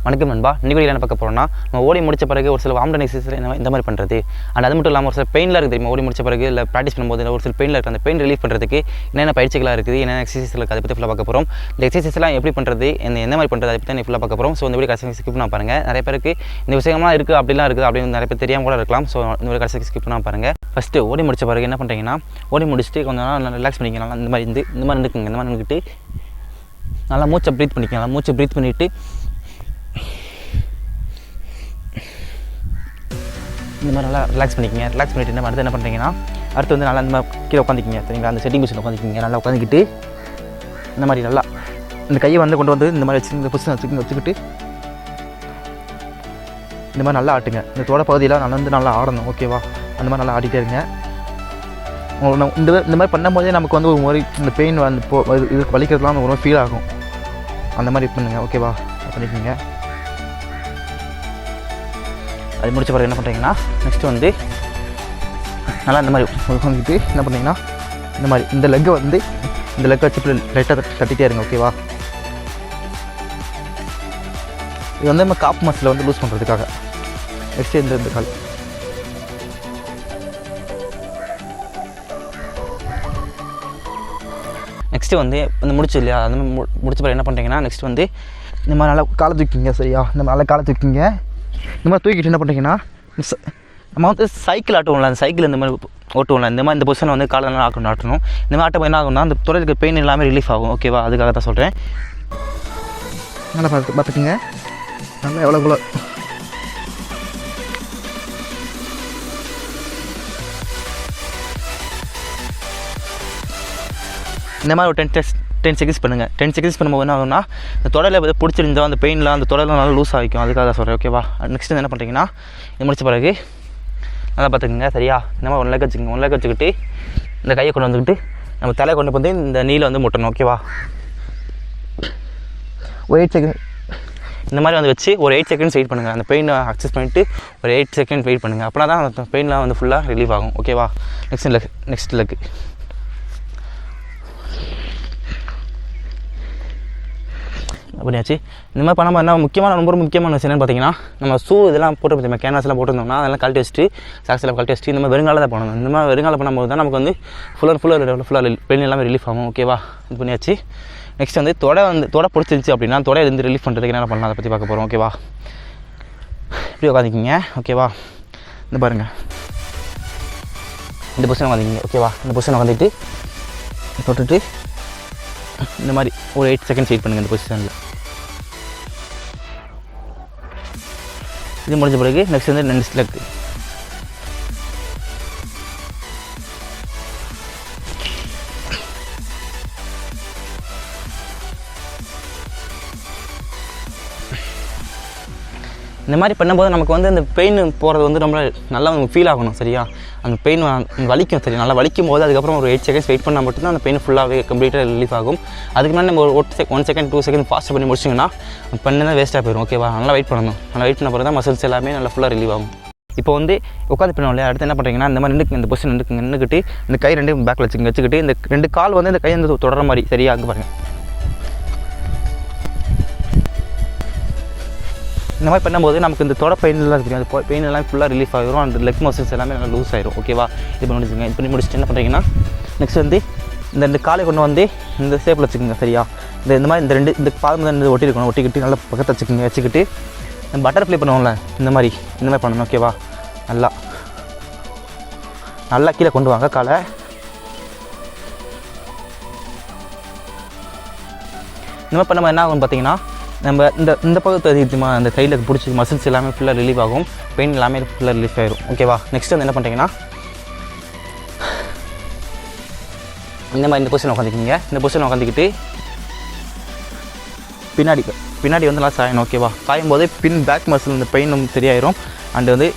வணக்கம் நண்பா. இன்றைக்கி என்ன பார்க்க போகிறோம்னா, நம்ம ஓடி முடிச்ச பிறகு ஒரு சில வாமிட்டிங் எக்ஸசைஸ் இந்த மாதிரி பண்ணுறது, அண்ட் அது மட்டும் இல்லாமல் ஒரு சில பெயினில் இருக்குது தெரியுமா, ஓடி முடிச்ச பிறகு இல்லை ப்ராக்டிஸ் பண்ணும்போது ஒரு சில பெயினில் இருக்குது, அந்த பெயின் ரிலீஃப் பண்ணுறதுக்கு என்னென்ன பயிற்சிகளாக இருக்குது, என்னென்ன எக்ஸசைஸ் இருக்குது, அதை பற்றி ஃபுல்லாக பார்க்க போகிறோம். இந்த எக்ஸசைஸ்லாம் எப்படி பண்ணுறது, எந்த மாதிரி பண்ணுறது, அதை பற்றி நான் ஃபுல்லாக பார்க்க போகிறோம். ஸோ இந்த வீடியோ கடைசி ஸ்கிப் பண்ண பாருங்கள். நிறைய பேருக்கு இந்த விஷயம்லாம் இருக்குது அப்படிலாம் இருக்குது அப்படின்னு நிறைய பேர் தெரியாமல் கூட இருக்கலாம். ஸோ இந்த வீடியோ கடைசி ஸ்கிப் பண்ண பாருங்கள். ஃபஸ்ட்டு ஓடி முடிச்ச பிறகு என்ன பண்ணுறீங்கன்னா, ஓடி முடிச்சுட்டு கொஞ்சம் நாள் ரிலாக்ஸ் பண்ணிக்கலாம். இந்த மாதிரி நிற்குங்க, இந்த மாதிரி நின்றுக்கிட்டு நல்லா மூச்சை ப்ரீத் பண்ணிக்கலாம். மூச்சை ப்ரீத் பண்ணிவிட்டு இந்த மாதிரி நல்லா ரிலாக்ஸ் பண்ணிக்கிங்க. ரிலாக்ஸ் பண்ணிவிட்டு என்ன பண்ணுறீங்கன்னா, அடுத்து வந்து நல்லா இந்த மாதிரி கீழே உட்காந்துக்கிங்க சரிங்களா. அந்த செட்டிங் பொசிஷன் உட்காந்துக்கிங்க. நல்லா உட்காந்துக்கிட்டு இந்த மாதிரி நல்லா இந்த கையை வந்து கொண்டு வந்து இந்த மாதிரி வச்சு இந்த பொசிஷன் வச்சுக்கிட்டு இந்த மாதிரி நல்லா ஆட்டுங்க. இந்த தோட பகுதியில் நல்லா ஆடணும். ஓகேவா, அந்த மாதிரி நல்லா ஆடிட்டே இருங்க. இந்த மாதிரி பண்ணும்போதே நமக்கு வந்து ஒரு மாதிரி இந்த பெயின் வந்து இது வலிக்கிறதுலாம் ஒரு ஃபீல் ஆகும். அந்த மாதிரி பண்ணுங்க. ஓகேவா, பண்ணிக்கோங்க. அது முடிச்ச பிறகு என்ன பண்ணுறீங்கன்னா, நெக்ஸ்ட்டு வந்து நல்லா இந்த மாதிரி உட்காந்துக்கிட்டு என்ன பண்ணுறீங்கன்னா, இந்த மாதிரி இந்த லெக்கை வச்சு லைட்டாக தட்டிகிட்டே இருங்க. ஓகேவா, இது வந்து நம்ம காப்பு மசில் வந்து லூஸ் பண்ணுறதுக்காக. நெக்ஸ்ட்டு இந்த கால் நெக்ஸ்ட்டு வந்து இந்த முடிச்சு இல்லையா, அந்த முடிச்ச பிறகு என்ன பண்ணுறீங்கன்னா, நெக்ஸ்ட் வந்து இந்த மாதிரி நல்லா காலை தூக்கிங்க. சரியா, இந்த மாதிரி நல்லா காலை தூக்கிங்க. இந்த மாதிரி தூக்கிட்டு என்ன பண்ணுறீங்கன்னா, நம்ம வந்து சைக்கிள் ஆட்டுவோம்ல, அந்த சைக்கிள் இந்த மாதிரி ஓட்டுவோம்ல, இந்த மாதிரி இந்த பொசிஷனில் வந்து காலை நல்லா ஆட்டணும். இந்த மாதிரி ஆட்டம் என்ன ஆகும்னா, அந்த துறைக்கு பெயின் எல்லாமே ரிலீஃப் ஆகும். ஓகேவா, அதுக்காக தான் சொல்கிறேன். நல்லா பார்த்துக்குங்க. நல்லா எவ்வளோ இந்த மாதிரி ஒரு 10 செகண்ட்ஸ் பண்ணுங்கள். 10 செகண்ட்ஸ் பண்ணும்போது என்ன ஆகும்னா, இந்த தொடரில் பிடிச்சிருந்தோம் அந்த பெயின்லாம் அந்த தொடரில் நல்லா லூஸ் ஆகிக்கும். அதுக்காக தான் சொல்கிறேன். ஓகேவா, நெக்ஸ்ட் என்ன பண்ணுறீங்கன்னா, இது முடிச்ச பிறகு நல்லா பார்த்துக்குங்க. சரியா, இந்த மாதிரி 1 leg வச்சுக்கோங்க. 1 leg வச்சுக்கிட்டு இந்த கையை கொண்டு வந்துக்கிட்டு நம்ம தலையை கொண்டு வந்து இந்த நீல வந்து முட்டணும். ஓகேவா, ஒரு 8 செகண்ட் இந்த மாதிரி வந்து வச்சு ஒரு 8 செகண்ட்ஸ் வெயிட் பண்ணுங்கள். அந்த பெயினை அக்சஸ் பண்ணிவிட்டு ஒரு 8 செகண்ட் வெயிட் பண்ணுங்கள். அப்படின்னா தான் அந்த பெயின்லாம் வந்து ஃபுல்லாக ரிலீவ் ஆகும். ஓகேவா, நெக்ஸ்ட் லெக் அப்படியாச்சு. இந்த மாதிரி பண்ணாமல் என்ன ரொம்ப முக்கியமான விஷயம் என்னன்னு பார்த்தீங்கன்னா, நம்ம ஷூ இதெல்லாம் போட்டு பார்த்தீங்கன்னா, கேன்வாஸ்லாம் போட்டிருந்தோம்னா அதெல்லாம் கழட்டி வச்சுட்டு, சாக்ஸ் எல்லாம் கழட்டி வச்சுட்டு இந்த மாதிரி வெறுங்கால தான் பண்ணணும். இந்த மாதிரி வெறுங்கால பண்ணும்போது தான் நமக்கு வந்து ஃபுல்லாக பெயின் எல்லாமே ரிலீஃப் ஆகும். ஓகேவா, இது பண்ணியாச்சு. நெக்ஸ்ட் வந்து தொடை பிடிச்சிருந்துச்சி அப்படின்னா தொடை இருந்து ரிலீஃப் பண்ணுறதுக்கு என்ன பண்ணலாம், அதை பற்றி பார்க்க போகிறோம். ஓகேவா, இப்படி உட்காந்துக்கிங்க. ஓகேவா, இந்த பாருங்கள், இந்த பொசிஷன் உட்காந்துக்கிங்க. ஓகேவா, இந்த பொசிஷன் உட்காந்துட்டு தொட்டுட்டு இந்த மாதிரி ஒரு 8 செகண்ட்ஸ் வெயிட் பண்ணுங்கள். இந்த பொசிஷனில் இது முடிஞ்ச பிறகு நெக்ஸ்ட் வந்து நெக்ஸ்ட் லெக். இந்த மாதிரி பண்ணும்போது நமக்கு வந்து அந்த பெயின் போகிறது வந்து ரொம்ப நல்லா ஃபீல் ஆகணும். சரியா, அந்த பெயின் வலிக்கும். சரி, நல்லா வலிக்கும் போது அதுக்கப்புறம் ஒரு 8 செகண்ட்ஸ் வெயிட் பண்ணால் மட்டும்தான் அந்த பெயின் ஃபுல்லாகவே கம்ப்ளீட்டாக ரிலீஃப் ஆகும். அதுக்கு முன்னாடி நம்ம ஒரு 1 செகண்ட் 2 செகண்ட் ஃபாஸ்ட் பண்ணி முடிச்சிங்கன்னா பண்ணி தான் வேஸ்ட்டாக போயிடும். ஓகேவா, நல்லா வெயிட் பண்ணணும். நல்லா வெயிட் பண்ண பிறகு தான் மசில்ஸ் எல்லாமே நல்லா ஃபுல்லாக ரிலீவ் ஆகும். இப்போ வந்து உட்காந்து பண்ணோம் இல்லையா, அடுத்து என்ன பண்ணுறீங்கன்னா, இந்த மாதிரி இந்த பொசிஷன் நின்றுக்கிட்டு இந்த கை 2 பேக்கில் வச்சுக்கிட்டு இந்த 2 கால் வந்து இந்த கை வந்து தொடர மாதிரி. சரியா, அங்கே பாருங்கள். இந்த மாதிரி பண்ணும்போது நமக்கு இந்த தொட பெயின்லாம் இருக்குது, அந்த பெயின் எல்லாம் ஃபுல்லாக ரிலீஃப் ஆகிரும். அந்த லெக் மசில்ஸ் எல்லாமே நல்லா லூஸ் ஆகிரும். ஓகேவா, இது முடிச்சுங்க. இது பண்ணி முடிச்சுட்டு என்ன பண்ணுறீங்கன்னா, நெக்ஸ்ட் வந்து இந்த காலை கொண்டு வந்து இந்த ஷேப்பில் வச்சுக்கோங்க. சரியா, இந்த மாதிரி இந்த பாதம் வந்து ஒட்டிக்கிட்டு நல்லா பக்கத்தை வச்சுக்கிட்டு பட்டர்ஃப்ளை பண்ணுவோம்ல, இந்த மாதிரி பண்ணணும். ஓகேவா, நல்லா கீழே கொண்டு வாங்க காலை. இந்த மாதிரி பண்ணும்போது என்ன ஆகும்னு பார்த்தீங்கன்னா, நம்ம இந்த பக்கத்து அதிகமாக அந்த கையில் பிடிச்சி மசில்ஸ் எல்லாமே ஃபுல்லாக ரிலீவ் ஆகும். பெயின் எல்லாமே ஃபுல்லாக ரிலீஃப் ஆகிரும். ஓகேவா, நெக்ஸ்ட் வந்து என்ன பண்ணுறீங்கன்னா, இந்த மாதிரி இந்த பொசிஷன் உட்காந்துக்கிங்க. இந்த பொசிஷன் உட்காந்துக்கிட்டு பின்னாடி வந்து நல்லா சாயணும். ஓகேவா, சாயும் போதே பேக் மசில் இந்த பெயின் சரியாயிரும். அண்டு வந்து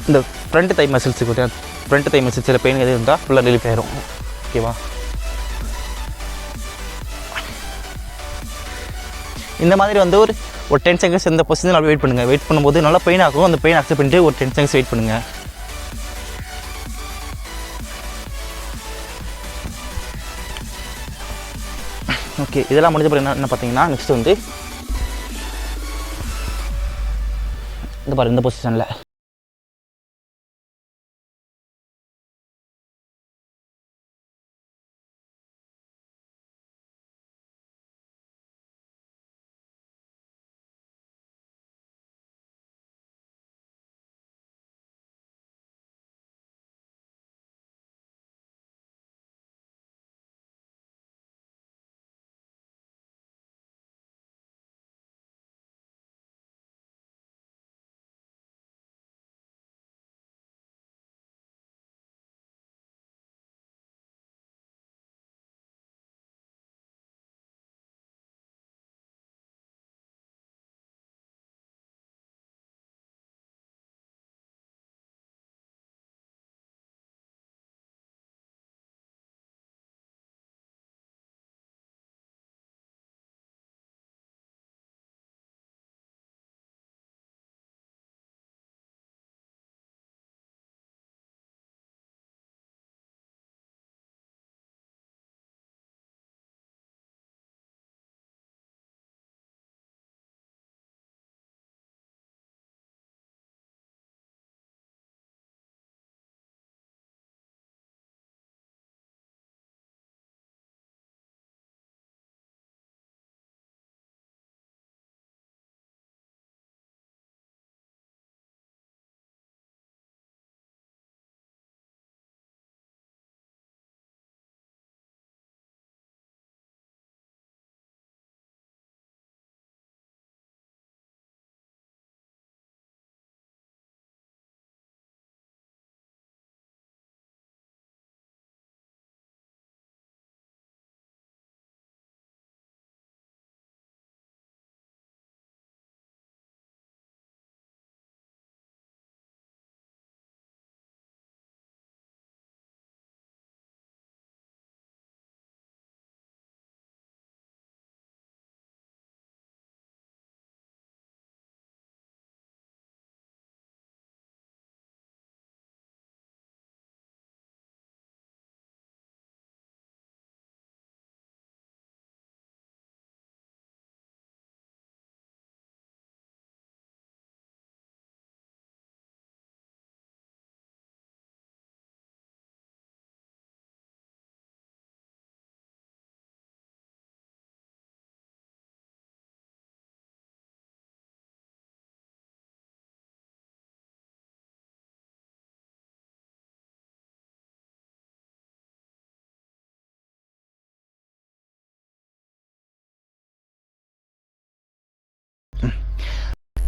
இந்த ஃப்ரண்ட் தை மசில்ஸுக்கு ஃப்ரண்ட் தை மசில்ஸில் பெயின் எது இருந்தால் ஃபுல்லாக ரிலீஃப் ஆகிரும். ஓகேவா, இந்த மாதிரி வந்து ஒரு 10 செகண்ட்ஸ் இந்த பொசிஷனில் நல்லா வெயிட் பண்ணுங்கள். வெயிட் பண்ணும்போது நல்லா பெயின் ஆகும். அந்த பெயின் அக்செப்ட் பண்ணிட்டு ஒரு 10 செகண்ட்ஸ் வெயிட் பண்ணுங்கள். ஓகே, இதெல்லாம் முடிஞ்ச பிறகு என்ன பார்த்தீங்கன்னா, நெக்ஸ்ட் வந்து இந்த பாரு இந்த பொசிஷனில்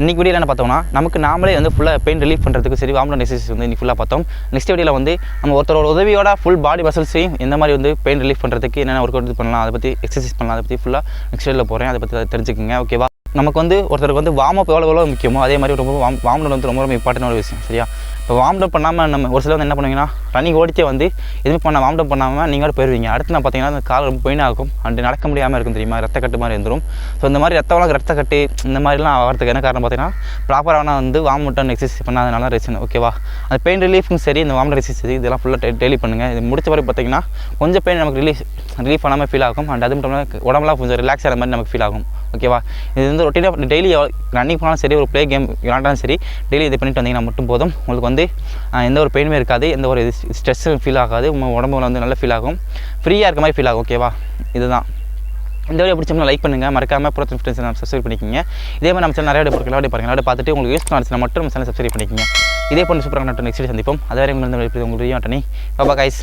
இன்றைக்கி வீடியோவில் என்ன பார்த்தோம்னா நமக்கு நாமளே வந்து ஃபுல்லாக பெயின் ரிலீஃப் பண்ணுறதுக்கு சரி வார்ம் டவுன் எக்ஸசைஸ் வந்து இன்றைக்கி ஃபுல்லாக பார்த்தோம். நெக்ஸ்ட் வீடியோவில் வந்து நம்ம ஒருத்தரோட உதவியோட ஃபுல் பாடி மசில்ஸையும் எந்த மாதிரி வந்து பெயின் ரிலீஃப் பண்ணுறதுக்கு என்னென்ன ஒர்க் அவுட் பண்ணலாம், அதை பற்றி எக்ஸசைஸ் பண்ணலாம், அதை பற்றி ஃபுல்லாக நெக்ஸ்ட் வீடியோவில் போகிறேன். அதை பற்றி தெரிஞ்சுக்கோங்க. ஓகேவா? நமக்கு வந்து ஒருத்தருக்கு வந்து வார்ம் அப் எவ்வளோ முக்கியமோ அதே மாதிரி ரொம்ப வார்ம் டவுன் வந்து ரொம்ப இம்பார்ட்டன்ட் ஒரு விஷயம். சரியா? இப்போ வார்ம் டவுன் பண்ணாமல் நம்ம ஒரு சிலர் வந்து என்ன பண்ணுவீங்கன்னா ரன்னிங் ஓடிச்சே வந்து எதுவுமே பண்ண வார்ம் டவுன் பண்ணாமல் நீங்கள் போயிடுவீங்க. அடுத்து நான் பார்த்தீங்கன்னா அந்த கால் ரொம்ப பெயின் ஆகும், அண்ட் நடக்க முடியாமல் இருக்கும். தெரியுமா? ரத்த கட்டு மாதிரி இருந்துடும். ஸோ இந்த மாதிரி ரத்த கட்டு இந்த மாதிரிலாம் ஆகிறதுக்கு என்ன காரணம் பார்த்தீங்கன்னா ப்ராப்பரான வந்து வார்ம் டவுன் எக்ஸசைஸ் பண்ணாதனால ரீசன். ஓகேவா? அந்த பெயின் ரிலீஃப்க்கும் சரி இந்த வார்ம் டவுன் எக்ஸசைஸ் இதெல்லாம் ஃபுல்லாக டெய்லி பண்ணுங்கள். இது முடிச்ச வரை பார்த்தீங்கன்னா கொஞ்சம் பெயின் நமக்கு ரிலீஃப் பண்ணாமல் ஃபீல் ஆகும், அண்ட் அது மட்டும் உடம்புலாம் கொஞ்சம் ரிலாக்ஸ் ஆகிற மாதிரி நமக்கு ஃபீல் ஆகும். ஓகேவா? இது வந்து ரொட்டீனாக டெய்லி ரன்னிங் பண்ணாலும் சரி, ஒரு ப்ளே கேம் விளாண்டாலும் சரி, டெய்லி இது பண்ணிட்டு வந்தீங்கன்னா மட்டும் போதும். உங்களுக்கு வந்து எந்த ஒரு பெயினுமே இருக்காது, எந்த ஒரு ஸ்ட்ரெஸ்ஸும் ஃபீல் ஆகாது, உங்கள் உடம்புல வந்து நல்லா ஃபீல் ஆகும், ஃப்ரீயாக இருக்க மாதிரி ஃபீல் ஆகும். ஓகேவா? இதுதான் இந்த வீடியோ பிடிச்சோம்னா லைக் பண்ணுங்கள், மறக்காமல் ப்ரோத்தன் ஃபிட்னஸ் சேனல் சப்ஸ்கிரைப் பண்ணிக்கோங்க. இதே மாதிரி நம்ம சேனல் நிறைய வீடியோ பாருங்கள், பார்த்துட்டு உங்களுக்கு யூஸ் பண்ண மட்டும் நம்ம சேனல் சப்ஸ்கிரைப் பண்ணிக்கோங்க. இதே போன்ற சூப்பராக நெக்ஸ்ட் சந்திப்போம். அதே மாதிரி உங்களுக்கு வீடியோ ஆட்டனி பாபா கைஸ்.